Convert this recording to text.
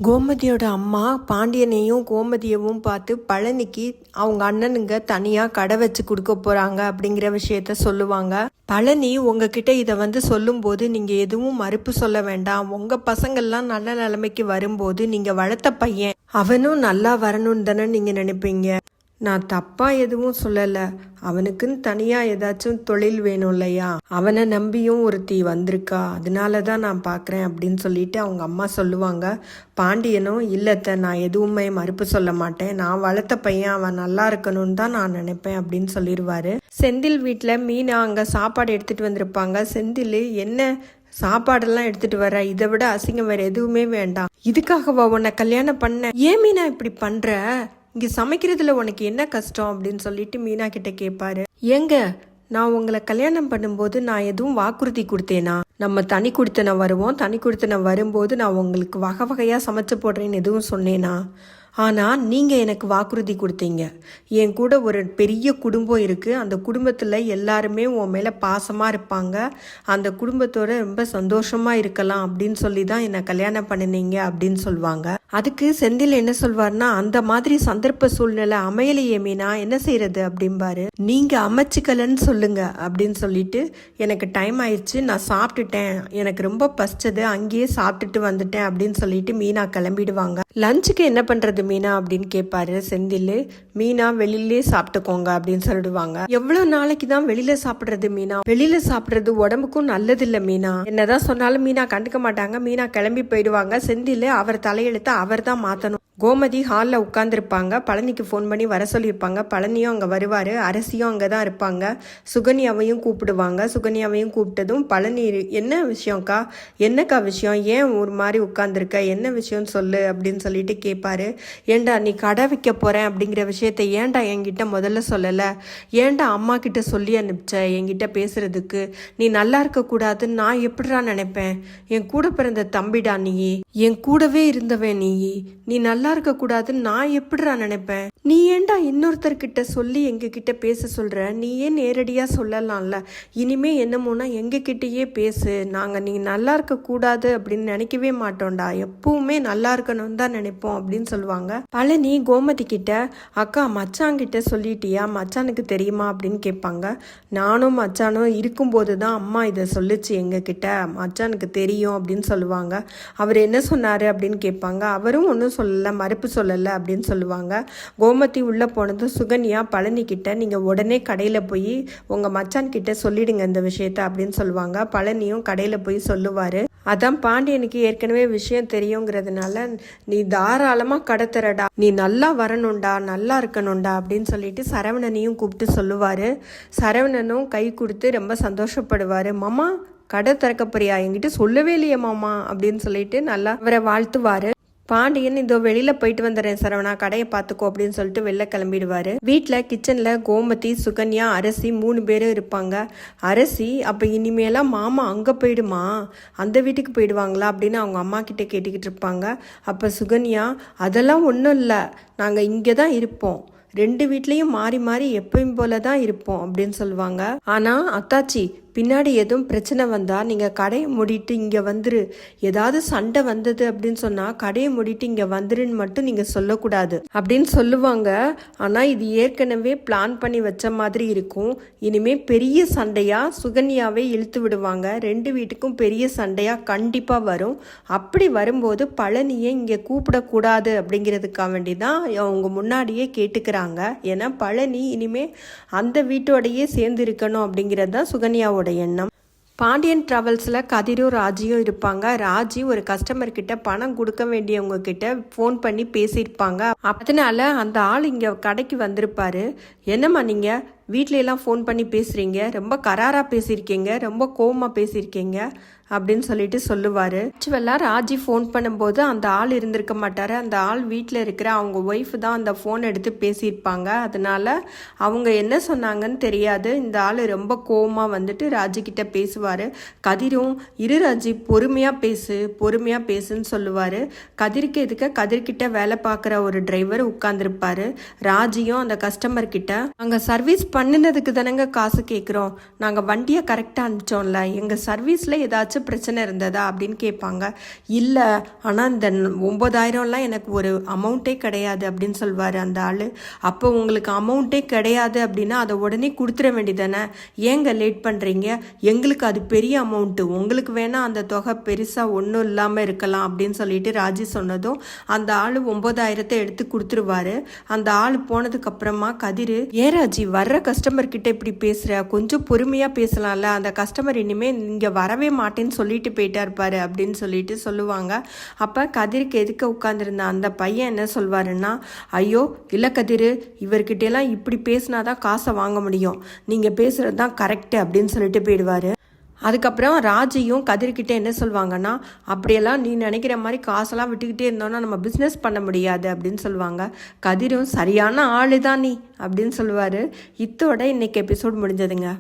கோமதியோட அம்மா பாண்டியனையும் கோமதியவும் பார்த்து பழனிக்கு அவங்க அண்ணனுங்க தனியாக கடை வச்சு கொடுக்க போகிறாங்க அப்படிங்கிற விஷயத்த சொல்லுவாங்க. பழனி உங்ககிட்ட இதை சொல்லும்போது நீங்கள் எதுவும் மறுப்பு சொல்ல வேண்டாம். உங்கள் பசங்கள்லாம் நல்ல நிலைமைக்கு வரும்போது நீங்கள் வளர்த்த பையன் அவனும் நல்லா வரணும்னு தானே நீங்கள் நினைப்பீங்க. நான் தப்பாக எதுவும் சொல்லலை. அவனுக்குன்னு தனியாக ஏதாச்சும் தொழில் வேணும் இல்லையா, அவனை நம்பியும் ஒருத்தி வந்திருக்கா, அதனால தான் நான் பார்க்குறேன் அப்படின்னு சொல்லிட்டு அவங்க அம்மா சொல்லுவாங்க. பாண்டியனும் இல்லத்த, நான் எதுவுமே மறுப்பு சொல்ல மாட்டேன், நான் வளர்த்த பையன் அவன் நல்லா இருக்கணும்னு தான் நான் நினைப்பேன் அப்படின்னு சொல்லிடுவாரு. செந்தில் வீட்டில் மீனா அங்கே சாப்பாடு எடுத்துகிட்டு வந்திருப்பாங்க. செந்தில் என்ன சாப்பாடெல்லாம் எடுத்துட்டு வர, இதை விட அசிங்கம் வேற எதுவுமே வேண்டாம், இதுக்காகவா உன்னை கல்யாணம் பண்ண, ஏன் மீனா இப்படி பண்ற, இங்கே சமைக்கிறதுல உனக்கு என்ன கஷ்டம் அப்படின்னு சொல்லிட்டு மீனா கிட்ட கேட்பாரு. ஏங்க, நான் உங்களை கல்யாணம் பண்ணும்போது நான் எதுவும் வாக்குறுதி கொடுத்தேனா? நம்ம தனி கொடுத்தன வருவோம், தனி கொடுத்தன வரும்போது நான் உங்களுக்கு வகை வகையாக சமைச்சு போடுறேன்னு எதுவும் சொன்னேனா? ஆனால் நீங்கள் எனக்கு வாக்குறுதி கொடுத்தீங்க, என் கூட ஒரு பெரிய குடும்பம் இருக்குது, அந்த குடும்பத்தில் எல்லாருமே உன் மேலே பாசமாக இருப்பாங்க, அந்த குடும்பத்தோட ரொம்ப சந்தோஷமாக இருக்கலாம் அப்படின்னு சொல்லி தான் என்னை கல்யாணம் பண்ணினீங்க அப்படின்னு சொல்லுவாங்க. அதுக்கு செந்தில் என்ன சொல்வார்னா, அந்த மாதிரி சந்தர்ப்ப சூழ்நிலை அமையலையே மீனா, என்ன செய்யறது அப்படிம்பாரு. நீங்கள் அமைச்சுக்கலன்னு சொல்லுங்க அப்படின்னு சொல்லிட்டு, எனக்கு டைம் ஆயிடுச்சு, நான் சாப்பிட்டுட்டேன், எனக்கு ரொம்ப பசிச்சது, அங்கேயே சாப்பிட்டுட்டு வந்துட்டேன் அப்படின்னு சொல்லிட்டு மீனா கிளம்பிடுவாங்க. லஞ்சுக்கு என்ன பண்ணுறது மீனா அப்படின்னு கேட்பாரு செந்தில். மீனா வெளியிலே சாப்பிட்டுக்கோங்க அப்படின்னு சொல்லிடுவாங்க. எவ்வளவு நாளைக்கு தான் வெளியில சாப்பிடுறது மீனா, வெளியில சாப்பிடுறது உடம்புக்கும் நல்லதில்லை மீனா. என்னதான் சொன்னாலும் மீனா கண்டுக்க மாட்டாங்க. மீனா கிளம்பி போயிடுவாங்க. செந்தில் அவர் தலையெழுத்த அவர் தான் மாத்தணும். கோமதி ஹாலில் உட்காந்துருப்பாங்க. பழனிக்கு ஃபோன் பண்ணி வர சொல்லியிருப்பாங்க. பழனியும் அங்கே வருவார். அரசியும் அங்கே தான் இருப்பாங்க. சுகன்யாவையும் கூப்பிடுவாங்க. சுகன்யாவையும் கூப்பிட்டதும் பழனி, என்ன விஷயம்க்கா, என்னக்கா விஷயம், ஏன் ஒரு மாதிரி உட்காந்துருக்க, என்ன விஷயம்னு சொல்லு அப்படின்னு சொல்லிட்டு கேட்பாரு. ஏண்டா நீ கடை வைக்க போகிறேன் அப்படிங்கிற விஷயத்த ஏன்டா என்கிட்ட முதல்ல சொல்லலை, ஏன்டா அம்மா கிட்ட சொல்லி அனுப்பிச்ச என்கிட்ட பேசுறதுக்கு, நீ நல்லா இருக்கக்கூடாதுன்னு நான் எப்படிடா நினைப்பேன், என் கூட பிறந்த தம்பிடா நீ, என் கூடவே இருந்தவன் நீ நல்லா இருக்க கூடாதுன்னு நான் எப்படிடா நினைப்பேன், நீ ஏன்டா இன்னொருத்தர்கிட்ட சொல்லி எங்ககிட்ட பேச சொல்ற, நீ ஏன் நேரடியா சொல்லலாம்ல, இனிமே என்னமோனா எங்ககிட்டயே பேசு, நாங்க நீ நல்லா இருக்க கூடாது அப்படின்னு நினைக்கவே மாட்டோம்டா, எப்பவுமே நல்லா இருக்கணும்னு தான் நினைப்போம் அப்படின்னு சொல்லுவாங்க. பழனி கோமதி கிட்ட, அக்கா மச்சான்கிட்ட சொல்லிட்டியா, மச்சானுக்கு தெரியுமா அப்படின்னு கேட்பாங்க. நானும் மச்சானும் இருக்கும்போது தான் அம்மா இதை சொல்லிச்சு எங்ககிட்ட, மச்சானுக்கு தெரியும் அப்படின்னு சொல்லுவாங்க. அவர் என்ன சொன்னாரு அப்படின்னு கேட்பாங்க. அவரும் ஒன்றும் சொல்லலை, மறுப்பு சொல்லலை அப்படின்னு சொல்லுவாங்க. கோமதி உள்ள போனதும் சுகன்யா பழனி கிட்ட, நீங்க உடனே கடையில போய் உங்க மச்சான் கிட்ட சொல்லிடுங்க இந்த விஷயத்த அப்படின்னு சொல்லுவாங்க. பழனியும் கடையில போய் சொல்லுவாரு. அதான் பாண்டியனுக்கு ஏற்கனவே விஷயம் தெரியுங்கிறதுனால, நீ தாராளமா கடை தரடா, நீ நல்லா வரணும்டா, நல்லா இருக்கணும்டா அப்படின்னு சொல்லிட்டு சரவணனையும் கூப்பிட்டு சொல்லுவாரு. சரவணனும் கை கொடுத்து ரொம்ப சந்தோஷப்படுவாரு. மாமா கடை திறக்க போறியா, என்கிட்ட சொல்லவே இல்லையே மாமா அப்படின்னு சொல்லிட்டு நல்லா அவரை வாழ்த்துவாரு. பாண்டியன், இதோ வெளியில போயிட்டு வந்துடுறேன் சரவணா, கடையை பார்த்துக்கோ அப்படின்னு சொல்லிட்டு வெளில கிளம்பிடுவாரு. வீட்டில் கிச்சன்ல கோமதி, சுகன்யா, அரசி 3 பேரும் இருப்பாங்க. அரசி, அப்போ இனிமேலாம் மாமா அங்கே போயிடுமா, அந்த வீட்டுக்கு போயிடுவாங்களா அப்படின்னு அவங்க அம்மா கிட்ட கேட்டுக்கிட்டு இருப்பாங்க. அப்போ சுகன்யா, அதெல்லாம் ஒன்றும் இல்லை, நாங்கள் இங்கே தான் இருப்போம், 2 வீட்லேயும் மாறி மாறி எப்பயும் போல தான் இருப்போம் அப்படின்னு சொல்லுவாங்க. ஆனால் அத்தாச்சி, பின்னாடி எதுவும் பிரச்சனை வந்தால் நீங்கள் கடையை மூடிட்டு இங்கே வந்துரு, ஏதாவது சண்டை வந்தது அப்படின்னு சொன்னால் கடையை மூடிட்டு இங்கே வந்துருன்னு மட்டும் நீங்கள் சொல்லக்கூடாது அப்படின்னு சொல்லுவாங்க. ஆனால் இது ஏற்கனவே பிளான் பண்ணி வச்ச மாதிரி இருக்கும். இனிமேல் பெரிய சண்டையாக சுகன்யாவே இழுத்து விடுவாங்க. 2 வீட்டுக்கும் பெரிய சண்டையாக கண்டிப்பாக வரும். அப்படி வரும்போது பழனியை இங்கே கூப்பிடக்கூடாது அப்படிங்கிறதுக்காக வேண்டி தான் அவங்க முன்னாடியே கேட்டுக்கிறாங்க. ஏன்னா பழனி இனிமே அந்த வீட்டோடையே சேர்ந்து இருக்கணும் அப்படிங்கிறது தான் சுகன்யாவோட எண்ணம். பாண்டியன் டிராவல்ஸில் கதிரும் ராஜியும் இருப்பாங்க. ராஜி ஒரு கஸ்டமர் கிட்ட பணம் கொடுக்க வேண்டியவங்க கிட்ட ஃபோன் பண்ணி பேசியிருப்பாங்க. அதனால அந்த ஆள் இங்கே கடைக்கு வந்திருப்பாரு. என்னம்மா நீங்கள் வீட்ல எல்லாம் ஃபோன் பண்ணி பேசுகிறீங்க, ரொம்ப கராராக பேசியிருக்கீங்க, ரொம்ப கோவமாக பேசியிருக்கீங்க அப்படின்னு சொல்லிட்டு சொல்லுவார். ஆக்சுவலாக ராஜி ஃபோன் பண்ணும்போது அந்த ஆள் இருந்திருக்க மாட்டார். அந்த ஆள் வீட்டில் இருக்கிற அவங்க ஒய்ஃப் தான் அந்த ஃபோன் எடுத்து பேசியிருப்பாங்க. அதனால அவங்க என்ன சொன்னாங்கன்னு தெரியாது. இந்த ஆள் ரொம்ப கோவமாக வந்துட்டு ராஜி கிட்ட பேசுவார். கதிரும், இரு ராஜி, பொறுமையாக பேசுன்னு சொல்லுவார். கதிருக்கு எதுக்க கதிர்கிட்ட வேலை பார்க்குற ஒரு டிரைவர் உட்கார்ந்துருப்பாரு. ராஜியும் அந்த கஸ்டமர் கிட்ட, அங்கே சர்வீஸ் பண்ணினதுக்கு தானங்க காசு கேட்குறோம், நாங்கள் வண்டியை கரெக்டாக அனுப்பிச்சோம்ல, எங்கள் சர்வீஸில் ஏதாச்சும் ஏதாச்சும் பிரச்சனை இருந்ததா அப்படின்னு கேட்பாங்க. இல்லை, ஆனால் இந்த 9,000லாம் எனக்கு ஒரு அமௌண்ட்டே கிடையாது அப்படின்னு சொல்வார் அந்த ஆள். அப்போ உங்களுக்கு அமௌண்ட்டே கிடையாது அப்படின்னா அதை உடனே கொடுத்துட வேண்டியதானே, ஏங்க லேட் பண்ணுறீங்க? எங்களுக்கு அது பெரிய அமௌண்ட்டு, உங்களுக்கு வேணால் அந்த தொகை பெருசாக ஒன்றும் இல்லாமல் இருக்கலாம் அப்படின்னு சொல்லிட்டு ராஜி சொன்னதும் அந்த ஆள் 9,000 எடுத்து கொடுத்துருவாரு. அந்த ஆள் போனதுக்கப்புறமா கதிர், ஏன் ராஜி வர்ற கஸ்டமர் கிட்ட இப்படி பேசுகிற, கொஞ்சம் பொறுமையாக பேசலாம்ல, அந்த கஸ்டமர் இனிமேல் இங்கே வரவே மாட்டேன்னு சொல்லிட்டு போயிட்டா இருப்பாரு அப்படின்னு சொல்லிட்டு சொல்லுவாங்க. அப்போ கதிருக்கு எதுக்க உட்காந்துருந்த அந்த பையன் என்ன சொல்வாருன்னா, ஐயோ இல்லை கதிர், இவர்கிட்டலாம் இப்படி பேசினாதான் காசை வாங்க முடியும், நீங்கள் பேசுகிறது தான் கரெக்டு அப்படின்னு சொல்லிட்டு போயிடுவார். அதுக்கப்புறம் ராஜியும் கதிர்கிட்ட என்ன சொல்லுவாங்கன்னா, அப்படியெல்லாம் நீ நினைக்கிற மாதிரி காசெல்லாம் விட்டுக்கிட்டே இருந்தோன்னா நம்ம பிஸ்னஸ் பண்ண முடியாது அப்படின்னு சொல்லுவாங்க. கதிரும் சரியான ஆளு தான் நீ அப்படின்னு சொல்லுவார். இத்தோட இன்னைக்கு எபிசோட் முடிஞ்சதுங்க.